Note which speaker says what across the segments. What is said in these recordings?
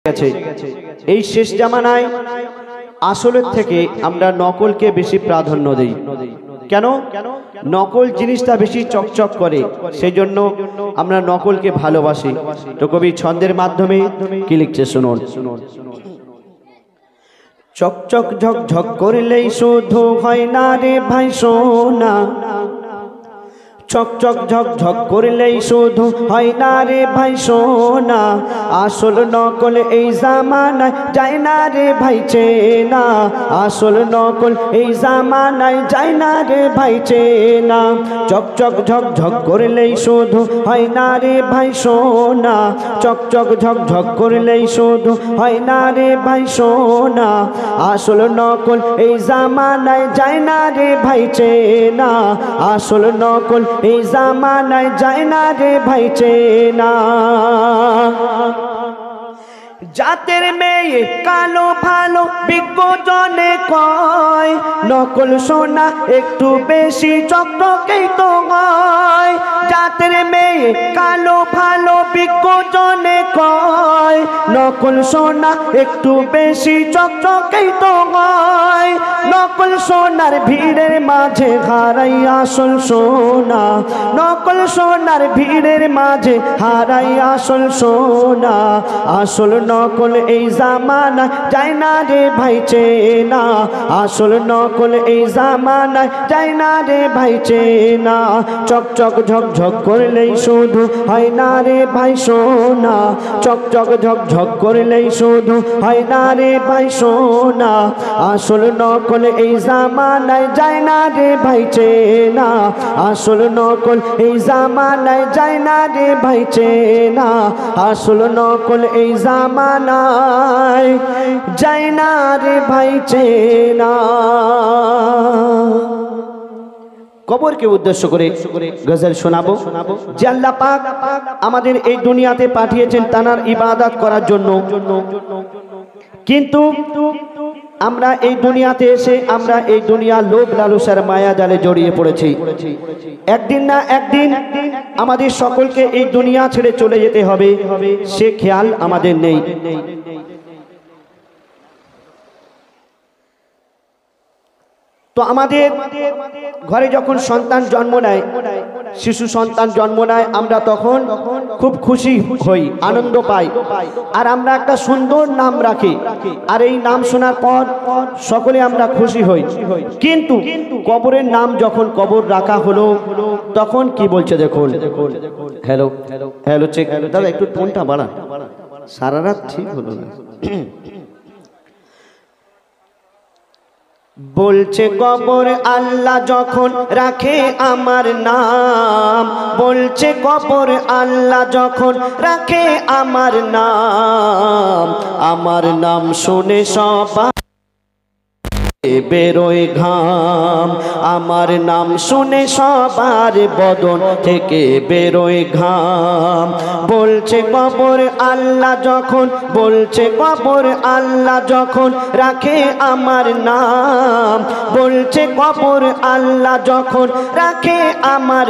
Speaker 1: গেছে। এই শেষ জামানায় আসলের থেকে আমরা নকলকে বেশি প্রাধান্য দেই। কেন? নকল জিনিসটা বেশি চকচক করে, সেই জন্য আমরা নকলকে ভালোবাসি। তো কবি ছন্দের মাধ্যমে কি লিখছে শুনুন। চকচক ঝকঝক করলেই শুধু হয় না রে ভাই সোনা, চকচক ঝকঝক করলেই শুধু হয় না রে ভাই সোনা, আসল নকল এই জামানায় যায় না রে ভাই চেনা, আসল নকল এই জামানায় যায় না রে ভাই চেনা। চকচক ঝকঝক করলেই শুধু হয় না রে ভাই সোনা, চকচক ঝকঝক করলেই শুধু হয় না রে ভাই সোনা, আসল নকল এই জামানায় যায় না রে ভাই চেনা, আসল নকল এই জামানায় যায় না রে ভাই চেনা। জাতের মেয়ে কালো ভালো বিজ্ঞজনে কয়, নকল সোনা একটু বেশি চকচকেই তো হয়। জাতের মেয়ে কালো ভালো বিজ্ঞজনে কয়, নকল সোনা একটু বেশি চকচকেই তো হয়। নকল সোনার ভিড়ের মাঝে হারাই আসল সোনা, নকল সোনার ভিড়ের মাঝে হারাই আসল সোনা, আসল নকল এই জামানায় যায় না রে ভাই চেনা, আসল নকল এই জামানায় যায় না রে ভাই চেনা। চকচক ঝকঝক করলেই শুধু হয় না রে ভাই সোনা, চকচক ঝকঝক করলেই শুধু হয় না রে ভাই সোনা, আসল নকল এই জামানায় যায় না রে ভাই চেনা, আসল নকল এই জামানায় যায় না রে ভাই চেনা, আসল নকল এই জামানায় যায় না রে ভাই চেনা। কবরকে উদ্দেশ্য করে গজল শোনাবো যে আল্লাহ পাক আমাদের এই দুনিয়াতে পাঠিয়েছেন তানার ইবাদত করার জন্য, কিন্তু আমরা এই দুনিয়াতে এসে আমরা এই দুনিয়া লোভ লালসার মায়া জালে জড়িয়ে পড়েছি। একদিন না একদিন আমাদের সকলকে এই দুনিয়া ছেড়ে চলে যেতে হবে, সে খেয়াল আমাদের নেই। তো আমাদের ঘরে যখন সন্তান জন্ম নেয়, শিশু সন্তান জন্ম নেয়, আমরা তখন খুব খুশি হই, আনন্দ পাই, আর আমরা একটা সুন্দর নাম রাখি, আর এই নাম শোনার পর সকলে আমরা খুশি হই। কিন্তু কবরের নাম যখন কবর রাখা হলো তখন কি বলছে দেখুন। হ্যালো হ্যালো চেক, দাদা একটু টোনটা বাড়ান, সারা রাত ঠিক হলো না। বলছে কবর আল্লাহ যখন রাখে আমার নাম, বলছে কবর আল্লাহ যখন রাখে আমার নাম শুনে সবাই বেরোয় ঘাম, আমার নাম শুনে সবার বদন থেকে বেরোয় ঘাম। বলছে কবর আল্লাহ যখন, বলছে কবর আল্লাহ যখন রাখে আমার নাম, বলছে কবর আল্লাহ যখন রাখে আমার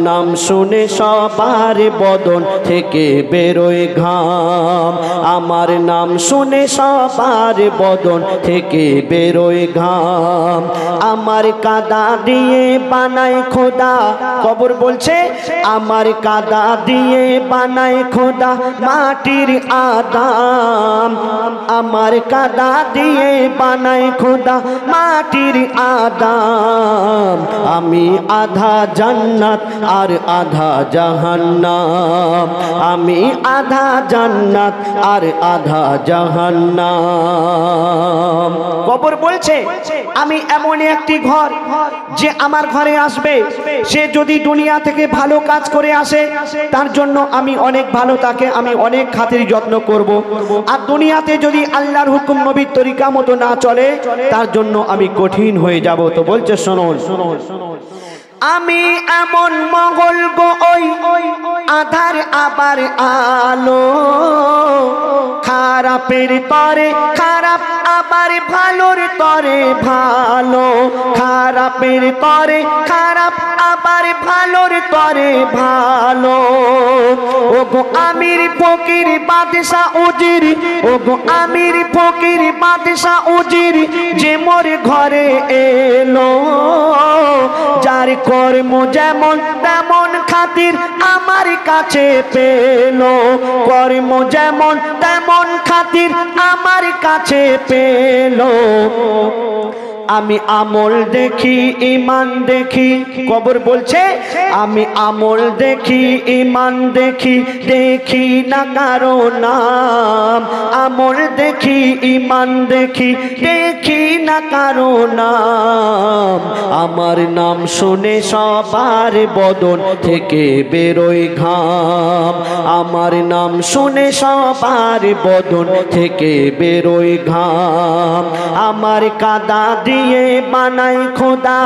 Speaker 1: নাম শুনে সবার বদন থেকে বেরোয় ঘাম, আমার নাম শুনে সবার বদন থেকে বেরোয় ঘাম। আমার কাদা দিয়ে বানায় খোদা, কবর বলছে আমার কাদা দিয়ে বানায় খোদা মাটির আদাম, আমার কাদা দিয়ে বানায় খোদা মাটির আদাম। আমি আধা জান্নাত আর আধা জাহান্নাম, আমি আধা জান্নাত আর আধা জাহান্নাম। কবর বলছে আমি এমন একটি ঘর যে আমার ঘরে আসবে, সে যদি দুনিয়া থেকে ভালো কাজ করে আসে তার জন্য আমি অনেক ভালো, তাকে আমি অনেক খাতির যত্ন করব, আর দুনিয়াতে যদি আল্লাহর হুকুম নবীর তরিকা মতো না চলে তার জন্য আমি কঠিন হয়ে যাব। তো বলছে শুনুন, আমি এমন মঙ্গল গো ওই আধার আবার আলো, খারাপের তরে খারাপ আবার ভালোর তরে ভালো, খারাপের তরে খারাপ আবার ভালোর তরে ভালো। ওগো আমির ফকির বাদশা উজির, ওগো আমির ফকির বাদশা উজির যে মোর ঘরে এলো। যার কর্ম যেমন তেমন খাতির আমার কাছে পেলো। কর্ম যেমন তেমন খাতির আমার কাছে পেলো। আমি আমল দেখি ঈমান দেখি, কবর বলছে আমি আমল দেখি ঈমান দেখি, দেখি না কারো নাম। আমল দেখি ঈমান দেখি, দেখি না কারো নাম। আমার নাম শুনে সবার বদন থেকে বেরোয় ঘাম। আমার নাম শুনে সবার বদন থেকে বেরোয় ঘাম। আমার কাদা দিয়ে বানাই খোদা,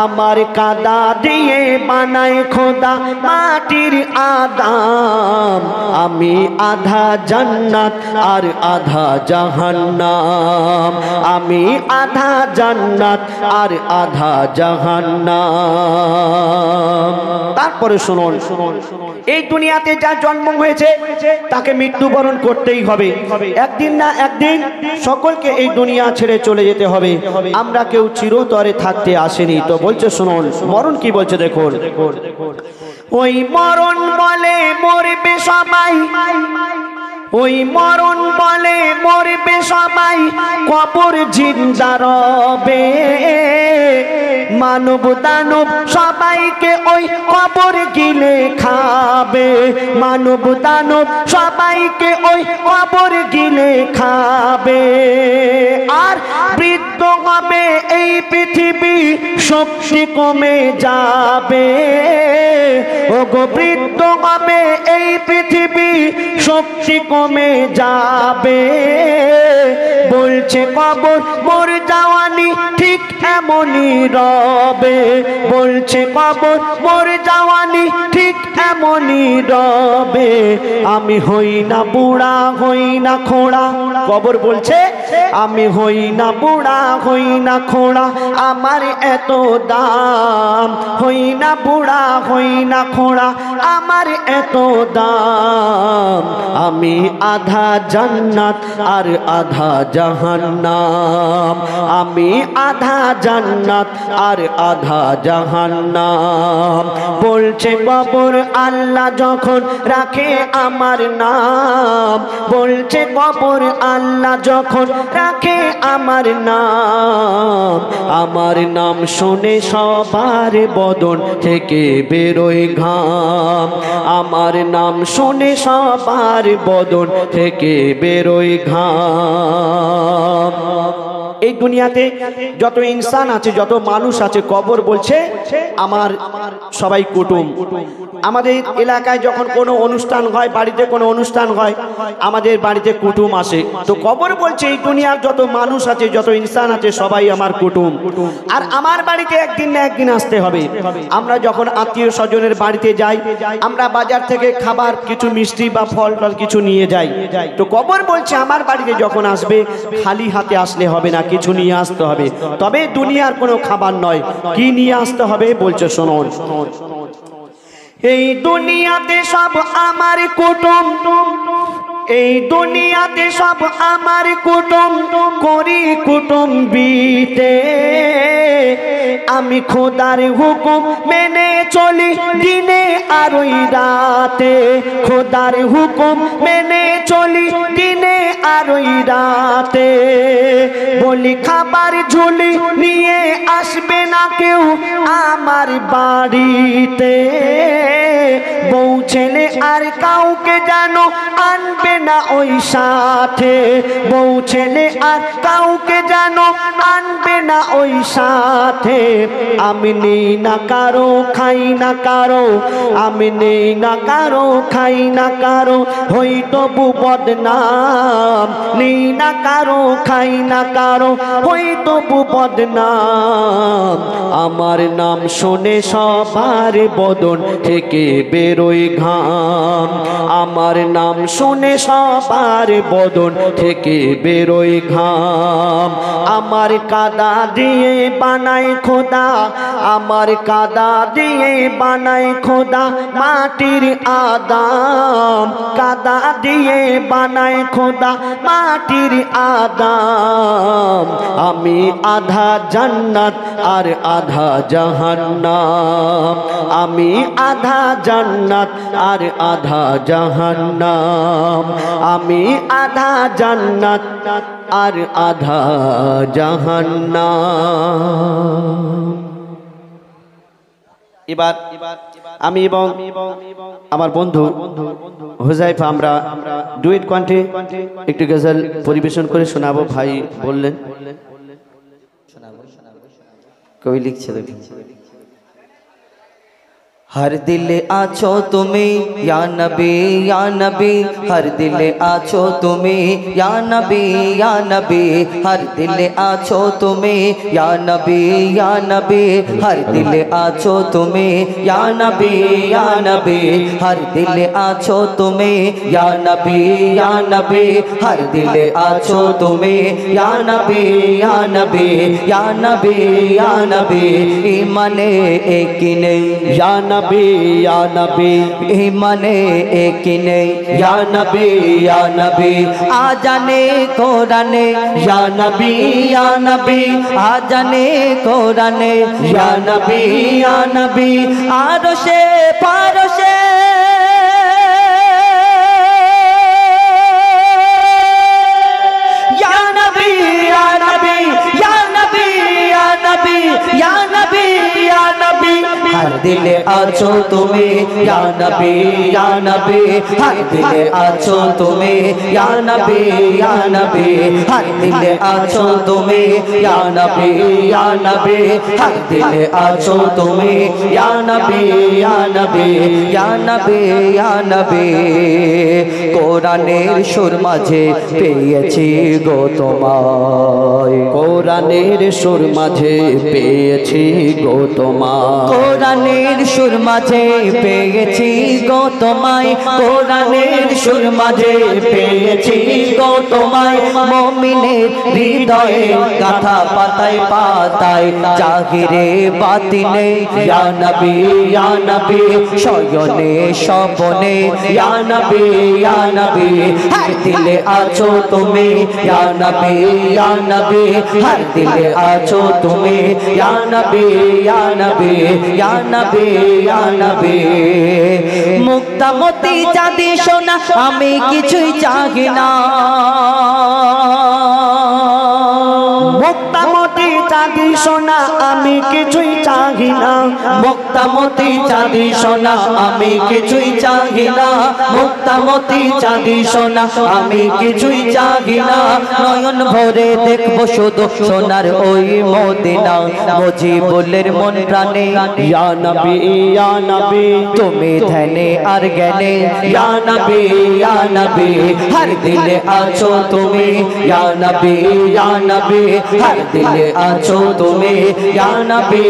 Speaker 1: আমার কাদা দিয়ে বানাই খোদা মাটির আদাম। আমি আধা জান্নাত আর আধা জাহান্নাম। আমি আধা জান্নাত আর আধা জাহান্নাম। তারপরে শুনুন, এই দুনিয়াতে যার জন্ম হয়েছে তাকে মৃত্যুবরণ করতেই হবে। একদিন না একদিন সকলকে এই দুনিয়া ছেড়ে চলে যেতে হবে। আমরা কেউ চিরতরে থাকতে আসেনি। তো বলছে শুনুন মরণ কি বলছে দেখুন। ওই মরণ বলে মরবে সবাই, ওই মরণ বলে মরবে সবাই, কবর জিন্দা রবে। মানব দানব সবাইকে ওই কবর গিলে খাবে। মানব দানব সবাইকে ওই কবর গিলে খাবে। আর বৃদ্ধ হবে এই পৃথিবী, শক্তি কমে যাবে। ওগো বৃদ্ধ হবে এই পৃথিবী, শক্তি কমে যাবে। বলছে কবর মোর জওয়ানি ঠিক এমনই রবে। বলছে কবর মোর জওয়ানি ঠিক এমনই রবে। আমি হই না বুড়া হই না খোড়া, কবর বলছে আমি হই না বুড়া হই না খোড়া, আমার এত দাম। হই না বুড়া হই না খোড়া, আমার এত দাম। আমি আধা জান্নাত আর আধা জাহান্নাম। আমি আধা জান্নাত আর আধা জাহান্নাম। বলছে কবর আল্লাহ যখন রাখে আমার নাম। বলছে কবর আল্লাহ যখন রাখে আমার নাম। আমার নাম শুনে সবার বদন থেকে বেরোয় ঘাম। আমার নাম শুনে সবার বদন থেকে বেরোয় ঘাম। এই দুনিয়াতে যত ইনসান আছে, যত মানুষ আছে, কবর বলছে আমার সবাই কুটুম। আমাদের এলাকায় যখন কোনো অনুষ্ঠান হয়, বাড়িতে কোনো অনুষ্ঠান হয়, আমাদের বাড়িতে কুটুম আসে। তো কবর বলছে এই দুনিয়ার যত মানুষ আছে, যত ইনসান আছে, সবাই আমার কুটুম। আর আমার বাড়িতে একদিন না একদিন আসতে হবে। আমরা যখন আত্মীয় স্বজনের বাড়িতে যাই, আমরা বাজার থেকে খাবার কিছু মিষ্টি বা ফল টল কিছু নিয়ে যাই। তো কবর বলছে আমার বাড়িতে যখন আসবে খালি হাতে আসলে হবে না, কিছু নিয়ে আসতে হবে। তবে দুনিয়ার কোনো খাবার নয়, কি নিয়ে আসতে হবে বলছে শুনুন। এই দুনিয়াতে সব আমার কুটুম, এই দুনিয়াতে সব আমার কুটুম, করি কুটুম্বিতে। আমি খোদার হুকুম মেনে চলি দিনে আর ওই রাতে। খোদার হুকুম মেনে চলি দিনে আর ওই রাতে। বলি খাবার ঝুলি নিয়ে আসবে না কেউ আমার বাড়িতে। বউ ছেলে আর কাউকে যেন আনবে না ওই সাথে। বউ ছেলে আর কাউকে যেন আনবে না ওই সাথে। আমি নেই না কারো খাই না কারো, আমি নেই না কারো খাই না কারো, হই তবু বদনাম। নেই না কারো খাই না কারো, হই তবু বদনাম। আমার নাম শুনে সবার বদন থেকে বেরোয় ঘাম। আমার নাম শুনে সবার বদন থেকে বেরোয় ঘাম। আমার কাদা দিয়ে বানাই খোদা আমার কাদা দিয়ে বানায় খোদা মাটির আদম কাদা দিয়ে বানায় খোদা মাটির আদম আমি আধা জান্নাত আর আধা জাহান্নাম আমি আধা জান্নাত আর আধা জাহান্নাম আমি আধা জান্নাত আর আধা জাহান্নাম। এবার আমি এবং আমার বন্ধু হুজাইফা আমরা ডুয়েট কণ্ঠে একটু গজল পরিবেশন করে শোনাবো। ভাই বললেন কবি লিখছে দেখি हर दिल आछो तुम्हें या नबी हर दिल आछो तुम्हें या नबी हर दिल आछो तुम्हें या नबी हर दिल आछो तुम्हें या नबी हर दिल आछो तुम्हें या नबी हर दिल आछो तुम्हें या नबी या नबी ईमाने एक नहीं या नबी ईमाने एक नहीं या नबी आ जाने कुराने या नबी आ जाने कुराने या नबी आरशे पारशे या नबी या नबी या नबी या नबी या नबी हर दिल आछो तुम्हें या नबी हर दिल आछो तुम्हें या नबी हर दिल आछो तुम्हें या नबी हर दिल आछो तुम्हें या नबी या नबी কোরআনের সুর মাঝে পেয়েছি গো তোমায় কোরআনের সুর মাঝে পেয়েছি গো তোমায় কোরআনের সুর মাঝে পেয়েছি গো তোমায় কোরআনের সুর মাঝে পেয়েছি গো তোমায় মুমিনের হৃদয়ে গাথা পাতায় পাতায় জাহিরে বাতিনে ইয়া নবী শয়নে স্বপনে ইয়া নবী हर दिल आछो तुम्हें या नबी हर दिल आछो तुम्हें या नबी मुक्तामती चाँदी सोना आमी किछुई चाहि ना मुक्तामती चाँदी सोना आमी किछुई चाहि ना मुक्तामती चाँदी सोना आमी किछुई चाहि ना मुक्तामती चाँदी सोना आमी किछुई चाहि ना नयन भरे देखबो शुधु सोनार ओई मदिना मुजिबुलेर मन प्राणे या नबी तुमी ध्याने आर ज्ञाने या नबी हर दिल आछो तुमी या नबी हर दिल आछो तुमी या नबी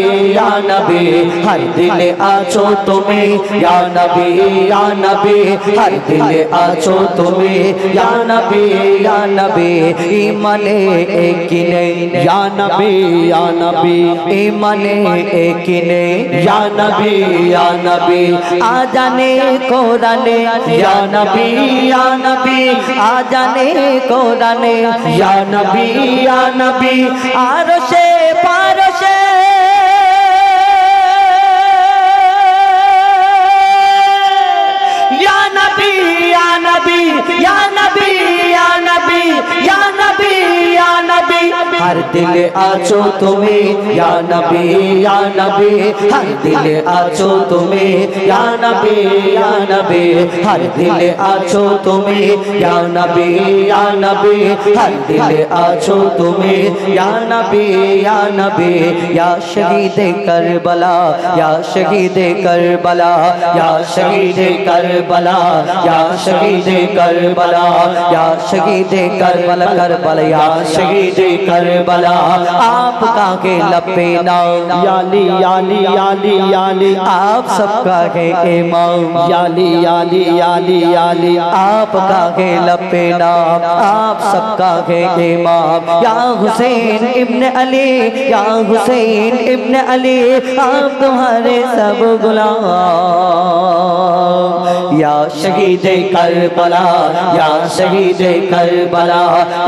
Speaker 1: हर दिल आछो तुमी या नबी हर दिल आछो तुमी या नबी ईमाने एक नहीं या नबी ईमाने एक नहीं या नबी आ जाने कुराने या नबी आ जाने कुराने या नबी आरशे पारशे या नबी या नबी या नबी या नबी या नबी या नबी हर दिल आछो तुम्हें या नबी हर दिल आछो तुम्हें या नबी हर दिल आछो तुम्हें या नबी हर दिल आछो तुम्हें या नबी या शहीद करबला या शहीद करबला या शहीद करबला या शहीद करबला या शहीद करबला करबला या शहीद कर
Speaker 2: करबला आपका है लपे नाम
Speaker 1: याली याली याली याली
Speaker 2: आप सबका है इमाम
Speaker 1: याली याली याली याली
Speaker 2: आपका है लपे नाम आप सबका है इमाम या हुसैन इब्न अली या हुसैन इब्न अली आप तुम्हारे सब गुलाम या शहीद करबला या शहीद करबला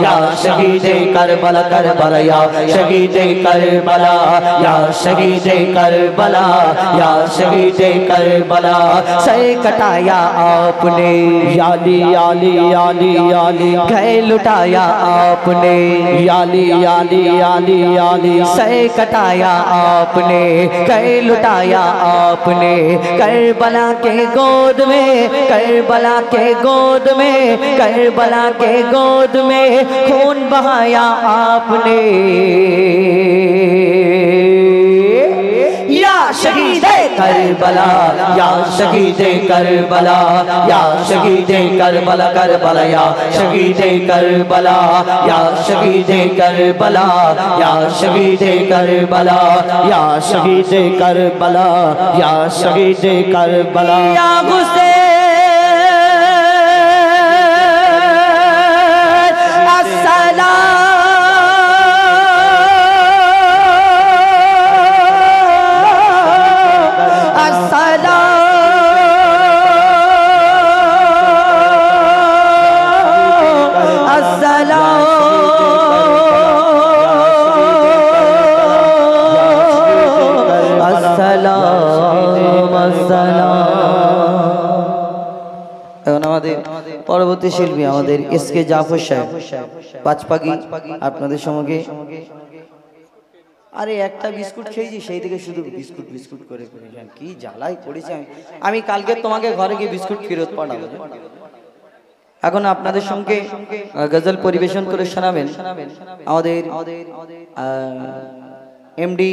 Speaker 2: या शहीद करबला करबला या शहीद करबला या शहीद करबला या शहीद करबला सर कटाया आपने
Speaker 1: याली याली याली याली
Speaker 2: घर लुटाया आपने
Speaker 1: याली याली याली याली
Speaker 2: सर कटाया आपने घर लुटाया आपने करबला के गोद में करबला के गोद में करबला के गोद में खून बहाया आपने या शहीद करबला या शहीद करबला या शहीद करबला करबला या शहीद करबला या शहीद करबला या शहीद करबला
Speaker 1: या शहीद करबला या शहीद करबला
Speaker 2: या हुसैन পরবর্তী শিল্পী আমাদের এসকে জাফর সাহেব পাঁচপাগি আপনাদের সঙ্গে আরে একটা বিস্কুট খেয়েছি সেই থেকে শুধু বিস্কুট বিস্কুট করে কি জ্বালাই পড়েছি আমি কালকে তোমাকে ঘরে গিয়ে বিস্কুট ফেরত পাঠাবো এখন আপনাদের সঙ্গে গজল পরিবেশন করে শোনাবেন আমাদের এমডি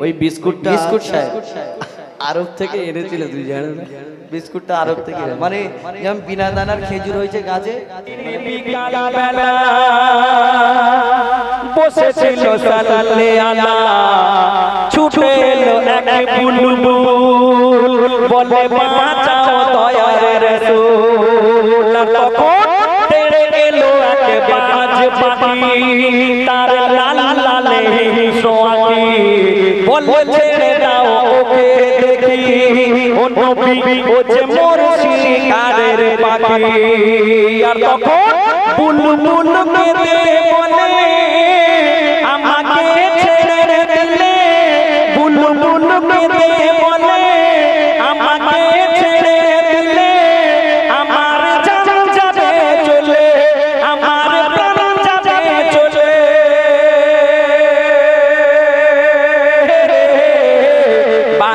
Speaker 1: ওই বিস্কুট
Speaker 2: সাহেব আরব থেকে এনেছিল তুই জানো না বিস্কুটটা আরব থেকে মানে যেমন বিনা দানার খেজুর হয়েছে গাছে
Speaker 3: বসেছিল সাল্লে আলা ছুটে এলো এক বুলবুল বলে বাঁচাও দয়ার রাসূল তখন তেড়ে এলো এক বাজ পাখি তার লাল লালে সোয়াকি বলে ছেড়ে দাও ওকে দেখি ও নবী ও যে মোর শিকারের পাখি আর তখন বুলবুল কেঁদে বলে আমাকে ছেড়ে দিলে বুলবুল কেঁদে বলে আমাকে ছেড়ে দিলে আমার জান যাবে চলে আমার প্রাণ যাবে চলে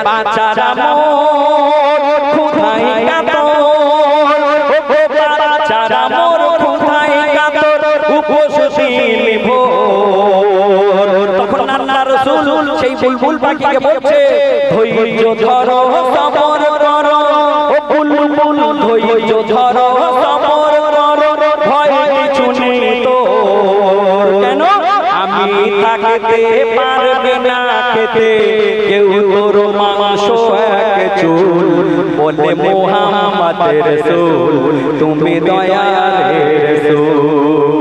Speaker 3: বাচ্চারা মোর খুদাই কাতর বাচ্চারা মোর খুদাই কাতর উপসিল ভোর তখন আল্লাহ রাসূল সেই বুলবুল পাখিকে বলছে ধৈর্য ধরো সবর করো ও বুলবুল ধৈর্য ধরো সবর করো ভয় কিছু নেই তোর কেন আমি থাকতে পারবে না খেতে কেউ তোর মাংস এক চুল বলে মুহাম্মদের রাসূল তুমি দয়ালের রাসূল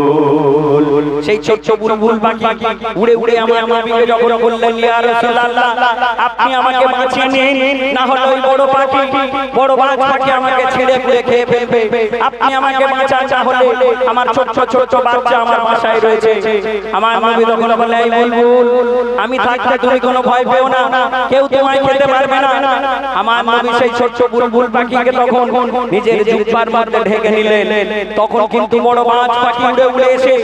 Speaker 3: সেই ছোট বুলবুল পাখি উড়ে উড়ে আমার নবীকে যখন বললেন ইয়া রাসূলুল্লাহ আপনি আমাকে বাঁচিয়ে নিন না হলে ওই বড় পাখি আমাকে ছেড়ে পুড়ে খেয়ে ফেলবে আপনি আমাকে বাঁচান তাহলে আমার ছোট ছোট বাচ্চা আমার বাসায় রয়েছে আমার নবী তখন বললেন এই বুলবুল আমি থাকতে তুমি কোনো ভয় পেও না কেউ তোমায় খেতে পারবে না আমার নবী সেই ছোট বুলবুল পাখিকে তখন নিজের জিহ্বার মধ্যে ঢেকে নিলেন তখন কিন্তু বড় বাজ পাখি উড়ে উড়ে এসে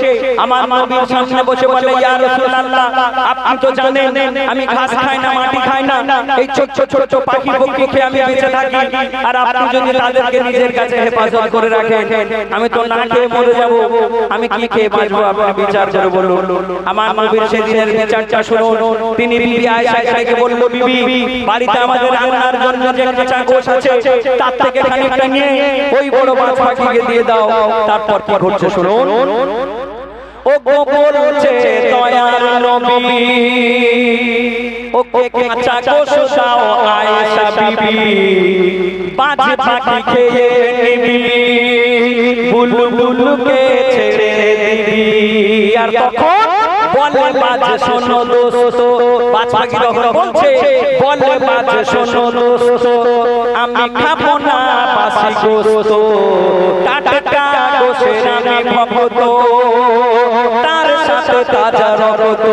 Speaker 3: আমার নবীর সামনে বসে বলে ইয়া রাসূলুল্লাহ আপনি তো জানেন আমি ঘাস খাই না মাটি খাই না এই ছোট ছোট পাখি পক্ষীকে আমি বেঁচে থাকি আর আপনি যদি তাদেরকে নিজের কাছে হেফাজত করে রাখেন আমি তো না খেয়ে মরে যাব আমি কি খেয়ে বাঁচবো আপনি বিচার করে বলুন আমার নবীর সেদিনের বিচারটা শুনুন তিনি বিবি আয়েশাকে বলল বিবি বাড়িতে আমাদের রান্নার জন্য যে কাঁচা গোশ আছে তার থেকে খানিকটা নিয়ে ওই বড় বাজ পাখিকে দিয়ে দাও তারপর কি ঘটছে শুনুন ও গো বলছে দয়ার নবী ওকে কাঁচা গোশ দাও আয়েশা বিবি বাজ পাখি খেয়ে নিবি বুলবুলকে ছেড়ে দিবি আর তখন বলে বাজ শোনো দোস্ত বাজ পাখি তখন বলছে বলে বাজ শোনো দোস্ত আমি খাবো না বাসি গোশত টাটকা গোশের আমি ভক্ত তার সাথে তাজা রক্ত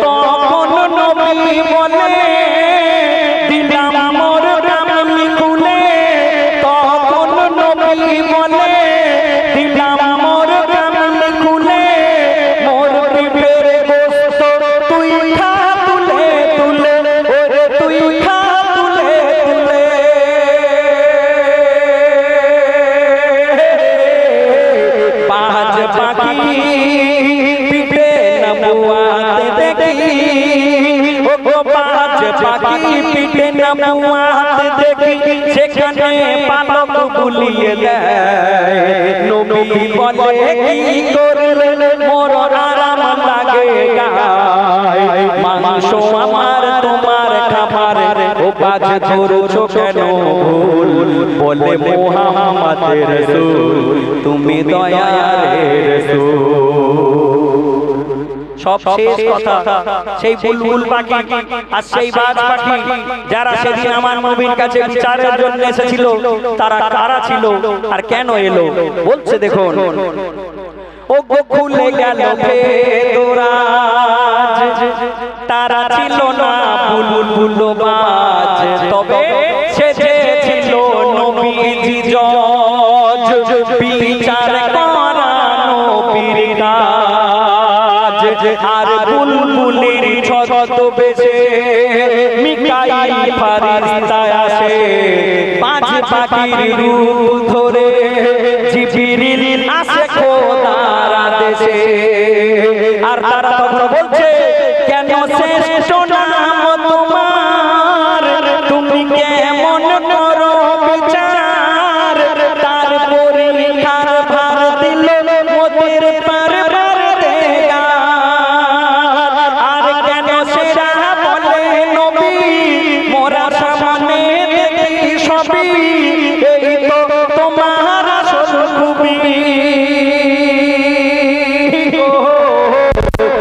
Speaker 3: তখন নবী বলে দিলাম মোর কামলি খুলে তখন নবী বলে দিলাম মোর কামলি খুলে মোর পিঠের গোশত তুই খা তুলে তুলে ওরে তুই খা তুলে তুলে বাজ পাখি পিঠে নবুয়াত দেখি ও গো বাজ পাখি পিঠে নবুয়াত দেখি সেখানে পালক বুলিয়ে দেয় নবী বলে কি করলে মোর আরাম লাগে গায় মাংস আমার তোমার খাবার ও বাজ ধরছো কেন ভুল বলে মুহাম্মাদের রাসূল তুমি দয়ার রাসূল সব শেষ কথা সেই বুলবুল পাখি আর সেই বাজ পাখি যারা সেদিন আমার নবীর কাছে বিচারের জন্য এসেছিল তারা কারা ছিল আর কেন এলো বলছে দেখুন ও গো খুলে গেল ভেদরাজ তারা ছিল না বুলবুল বাজ তবে সেজেছিল নবীজি জজ বিচার করা নবীর কাজ আর বুলবুলের ছদ্মবেশে মিকাইল ফারিস্তা আসে বাজ পাখির রূপ ধরে জিবরিল আসে খোদার আদেশে আর তারা তখন বলছে কেন শ্রেষ্ঠ নাম তোমার তুমি কেমন করো বিচার তার পরীক্ষার ভার দিল মোদের পার পার দেয়া আর কেন সেরা বলে নবী মোরা সামনে দেখি সবই এই তো তোমার আসল খুবই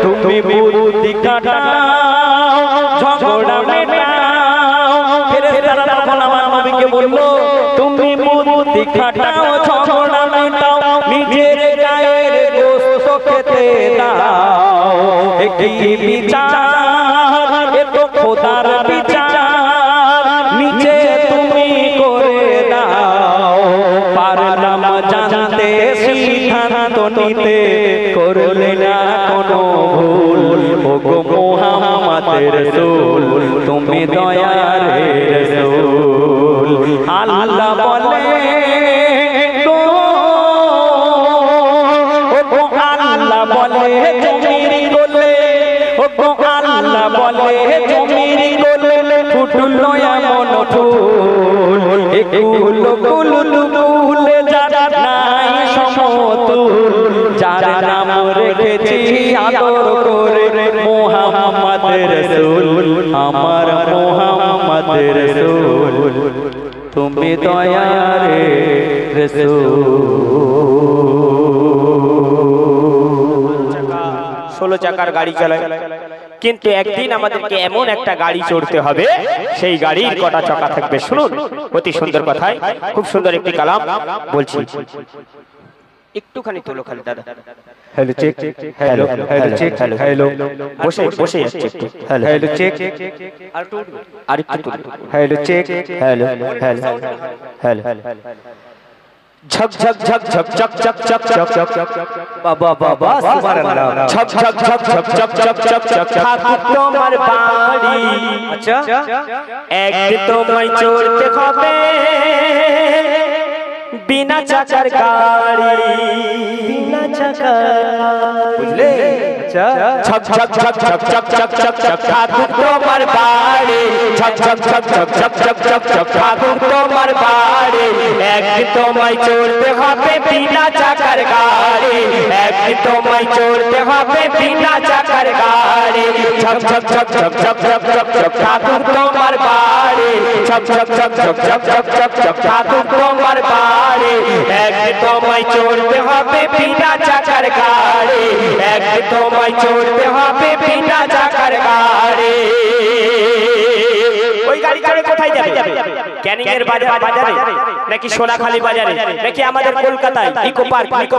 Speaker 3: তুমি বুদ্ধি কাটাও ঝগড়া মেটাও ফেরেশতারা তখন আমার নবীকে বলল তুমি বুদ্ধি কাটাও ঝগড়া মেটাও নিজের গায়ের গোশত খেতে দাও একই বিচার এ তো খোদার বিচার নিচে তুমি করে দাও পারলাম জানতে সিদ্ধান্ত নিতে করলে না কোনো ভুল ও গো মুহাম্মাদের রাসূল তুমি দয়ার রাসূল আল্লাহ বলে গো ও গো আল্লাহ বলে জমির কোলে ও গো আল্লাহ বলে জমির কোলে ফুটলো এমন ফুল একুল কুল কুল যারা নাই সমতুল যার নাম রেখেছি আদর করে মুহাম্মাদের রাসূল আমার মুহাম্মাদের রাসূল তুমি দয়ার রাসূল
Speaker 4: 16 চাকার গাড়ি চালায় কিন্তু একদিন আমাদেরকে এমন একটা গাড়ি চড়তে হবে সেই গাড়ির কটা চাকা থাকবে শুনুন অতি সুন্দর কথায় খুব সুন্দর একটি কালাম বলছি একটুখানি তোলো খালি দাদা
Speaker 1: hello check hello hello check hello
Speaker 4: বসে বসে যাচ্ছে একটু
Speaker 1: हेलो हेलो चेक
Speaker 4: আর একটু তোলো
Speaker 1: hello check hello hello hello झक झक झक झक झक झक झक झक झक बाबा बाबा सुभान अल्लाह झक झक झक झक झक झक झक झक ठाकुर তোমার বাড়ি আচ্ছা একদিন তোমায় চড়তে হবে
Speaker 4: বিনা চাকার গাড়ি, বিনা চাকার, বুঝলে? ছক ছক ছক ছক ছক ছক ছক ছক ঠাকুর তোমার বাড়ি, ছক ছক ছক ছক ছক ছক ছক ছক ঠাকুর তোমার বাড়ি, একদিন তোমায় চড়তে হবে বিনা চাকার গাড়ি, একদিন তোমায় চড়তে হবে বিনা চাকার গাড়ি, ছক ছক ছক ছক ছক ছক ছক ছক ঠাকুর তোমার বাড়ি, ছক ছক ছক ছক ছক ছক ছক ছক ঠাকুর তোমার বাড়ি, একদিন তোমায় চড়তে হবে বিনা চাকার গাড়ি, একদিন তোমায় চড়তে হবে বিনা চাকার গাড়ি। ওই গাড়ি চড়ে কোথায় যাবে? ক্যানিং এর বাজারে নাকি সোনাখালী বাজারে নাকি আমাদের কলকাতায় ইকো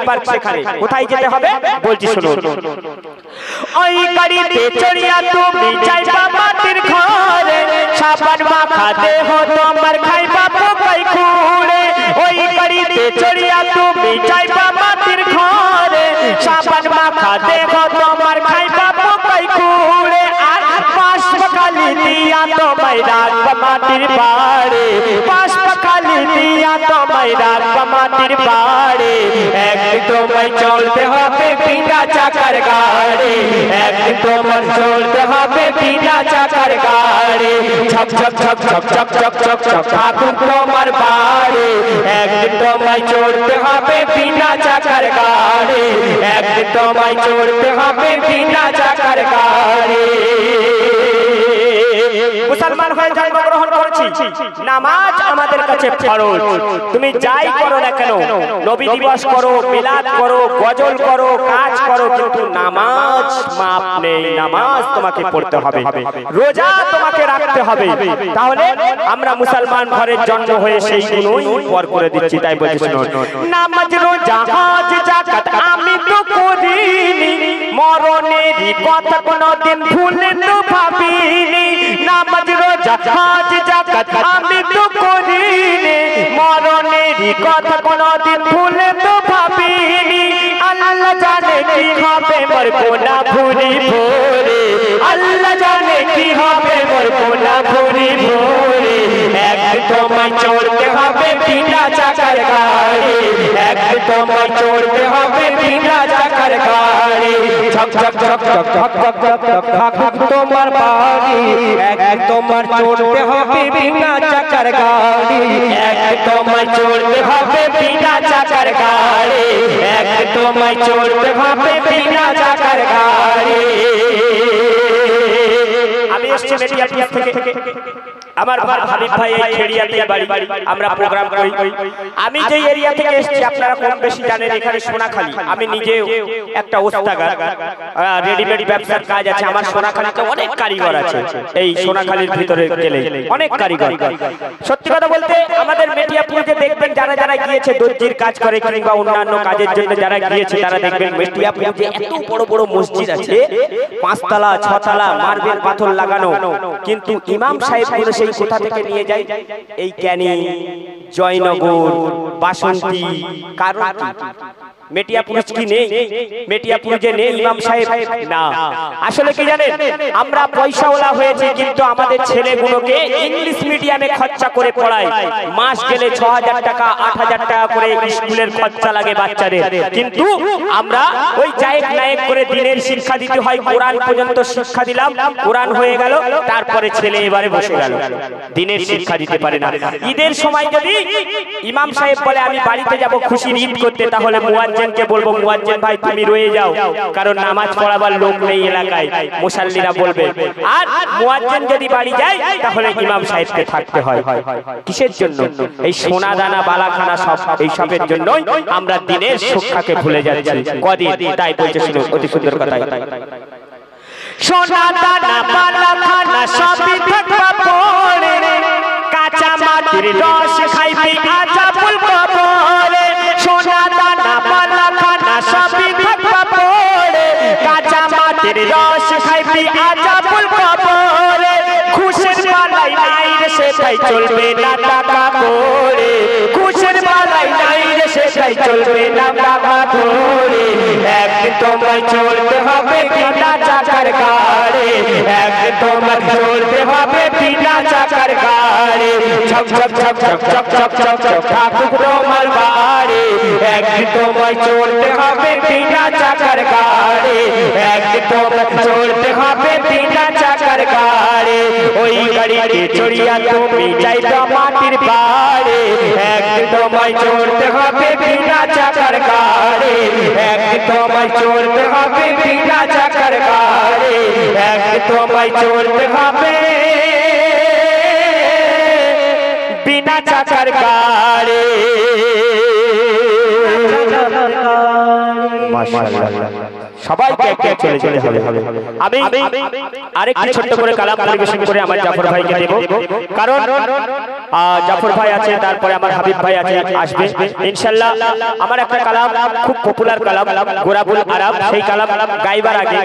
Speaker 4: পার্ক সেখানে কোথায় যেতে হবে বলছি শুনুন। ওই গাড়িতে চড়িয়া তুমি যাইবা মাটির ঘরে, সাবান মাখা দেহ তোমার খাইবা পোকাই খুঁড়ে, ওই গাড়িতে চড়িয়া তুমি যাইবা মাটির ঘরে, সাবান মাখা দেহ তোমার খাইবা পোকাই খুঁড়ে, আর পাশপাখালি দিয়া তোমায় রাখবা মাটির বাড়ি, পাশপাখালি দিয়া তোমায় রাখবা মাটির বাড়ি, একদিন তোমায় চলতে হবে বিনা চাকার গাড়ি, একদিন তোমার চলতে হবে বিনা চাকার গাড়ি, ছক ছক ছক ছক ছক ছক ছক ছক ঠাকুর তোমার বাড়ি, একদিন তোমায় চড়তে হবে বিনা চাকার গাড়ি, একদিন তোমায় চড়তে হবে বিনা চাকার গাড়ি। মুসলমান হয়ে জন্মগ্রহণ করেছি, নামাজ আমাদের কাছে ফরজ। তুমি যাই করো না কেন, নবী দিবস করো, মিলাদ করো, গজল করো, কাজ করো, কিন্তু নামাজ মাপ নেই, নামাজ তোমাকে পড়তে হবে, রোজা তোমাকে রাখতে হবে। তাহলে আমরা মুসলমান ঘরের জন্ম হয়ে সেই গুণই পর করে দিচ্ছি। তাই বলছি শুনুন, নামাজ রোজা হজ যাকাত আমি তো করিনি, মরণেরই কথা কোনদিন ভুলে তো ভাবিনি, নামাজ রোজা হজ যাকাত আমি তো করিনি, মরণেরই কথা কোনদিন ভুলে তো ভাবিনি, আল্লাহ জানে কি হবে মোর গোনা ভুরি ভোরে, আল্লাহ জানে কি হবে মোর গোনা ভুরি ভোরে, একদিন তোমায় চড়তে হবে বিনা চাকার গাড়ি, একদিন তোমায় চড়তে হবে বিনা চাকার গাড়ি, ছক ছক ছক ছক ছক ছক ছক ছক ঠাকুর তোমার বাড়ি, একদিন তোমার চড়তে হবে বিনা চাকার গাড়ি, একদিন তোমায় চড়তে হবে বিনা চাকার গাড়ি, একদিন তোমায় চড়তে হবে বিনা চাকার গাড়ি। আমি এসেছি মেটিয়াপুর থেকে, আমার হাবিব ভাই এই খেড়িয়াতে বাড়ি, আমরা প্রোগ্রাম করি। আমি যে এরিয়া থেকে এসেছি আপনারা কম বেশি জানেন, এখানে সোনাখালী, আমি নিজেও একটা ওস্তাগার, রেডিমেড ব্যবসার কাজ আছে আমার সোনাখালীতে, অনেক কারিগর আছে এই সোনাখালীর ভিতরে গেলে অনেক কারিগর। সত্যি কথা বলতে আমাদের মেটিয়াপুরে যে দেখবেন যারা যারা গিয়েছে দর্জির কাজ করে কিংবা অন্যান্য কাজের জন্য যারা গিয়েছে তারা দেখবেন মেটিয়াপুরে যে এত বড় বড় মসজিদ আছে, 5 তলা 6 তলা মার্বেল পাথর লাগানো, কিন্তু ইমাম সাহেব গুলো সেই কোথা থেকে নিয়ে যায়? এই ক্যানিং, জয়নগর, বাসন্তী। কারণ মেটিয়াপুর কি নেই? মেটিয়াপুর যে নেই ইমাম সাহেব না, আসলে কি জানেন, আমরা পয়সাওয়ালা হয়েছে কিন্তু আমাদের ছেলেগুলোকে ইংলিশ মিডিয়ামে খরচা করে পড়াই, মাস গেলে 6000 টাকা 8000 টাকা করে স্কুলের খরচা লাগে বাচ্চাদের, কিন্তু আমরা ওই জায়েক নায়েক করে দিনের শিক্ষা দিতে হয়, কোরআন পর্যন্ত শিক্ষা দিলাম, কোরআন হয়ে গেল, তারপরে ছেলে এবারে বসে গেল, দিনের শিক্ষা দিতে পারে না। ঈদের সময় যদি ইমাম সাহেব বলে আমি বাড়িতে যাব খুশির ঈদ করতে, তাহলে মুয়াজ্জিনকে বলবো মুয়াজ্জিন ভাই তুমি রয়ে যাও, কারণ নামাজ পড়াবার লোক নেই এলাকায়, মুসাল্লিরা বলবে। আর মুয়াজ্জিন যদি বাড়ি যায় তাহলে ইমাম সাহেবকে থাকতে হয়। কিসের জন্য? এই সোনা দানা বালাখানা সব এই সবের জন্যই আমরা দিনের শিক্ষাকে ভুলে যাচ্ছি কদিন। তাই বলছে শুনুন, অতি সুন্দর কথা, সোনা দানা বালাখানা সবই থাকবা পড়ে, কাঁচা মাটির রস খাইবি আজাবুল কবরে, সোনা দানা বালাখানা সবই থাকবা পড়ে, কাঁচা মাটির রস খাইবি আজাবুল কবরে, খুশের বালাই নাই রে সেটাই চলবে না টাকা করে, খুশের বালাই নাই রে সেটাই চলবে না টাকা করে, একদিন তোমায় চলতে হবে বিনা টাকা চাকার গাড়ি একদম চলতে হবে বিনা চাকার গাড়ি ঝক ঝক ঝক ঝক ঝক ঝক ঝক ঝক ঠাকুর তোমার বাড়ি একদম চলতে হবে বিনা চাকার গাড়ি একদম চলতে হবে বিনা চাকার গাড়ি ওই গাড়িতে চড়িয়া তুমি যাইবা মাটির বাড়ি একদম চলতে হবে বিনা চাকার গাড়ি একদম চলতে হবে বিনা চাকার গাড়ি একদম চলতে হবে বিনা চাকার গাড়ি মাশাআল্লাহ সবাইকে একটা চলে চলে হবে আমি আরেকটি ছোট্ট করে কালাম পরিবেশন করে আমার জাফর ভাইকে দেব কারণ জাফর ভাই আছে তারপরে আমার হাবিব ভাই আছে আসবে ইনশাআল্লাহ আমার একটা কালাম খুব পপুলার কালাম গোরাবুল আরাম সেই কালাম গাইবার আগে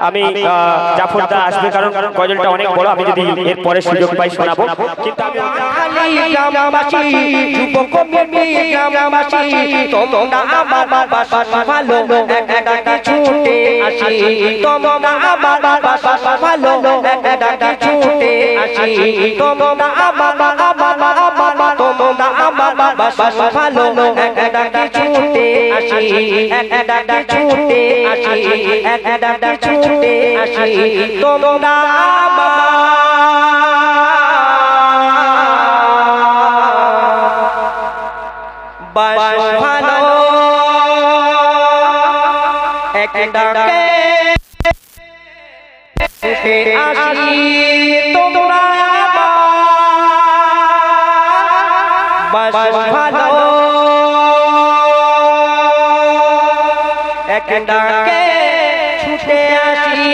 Speaker 4: আমি জাফর দা আসবে কারণ গজলটা অনেক বড় আমি যদি এর পরে সুযোগ পাই শোনাবো কিন্তু আমি
Speaker 1: গ্রামবাসী যুবক কবি গ্রামবাসী তোমরা আমার বাসা ভালো একটা ছুটে আসি তোমরা আমার বাসা ভালো একটা ছুটে আসি তোমরা আমার তোমরা আমার বাসা ভালো একটা ছুটে আসি একটা ছুটে আসি একটা ছুটে আসি তোমরা ভালো একটাকে ছুটে আসি তোমরা ভালো একটাকে ছুটে আসি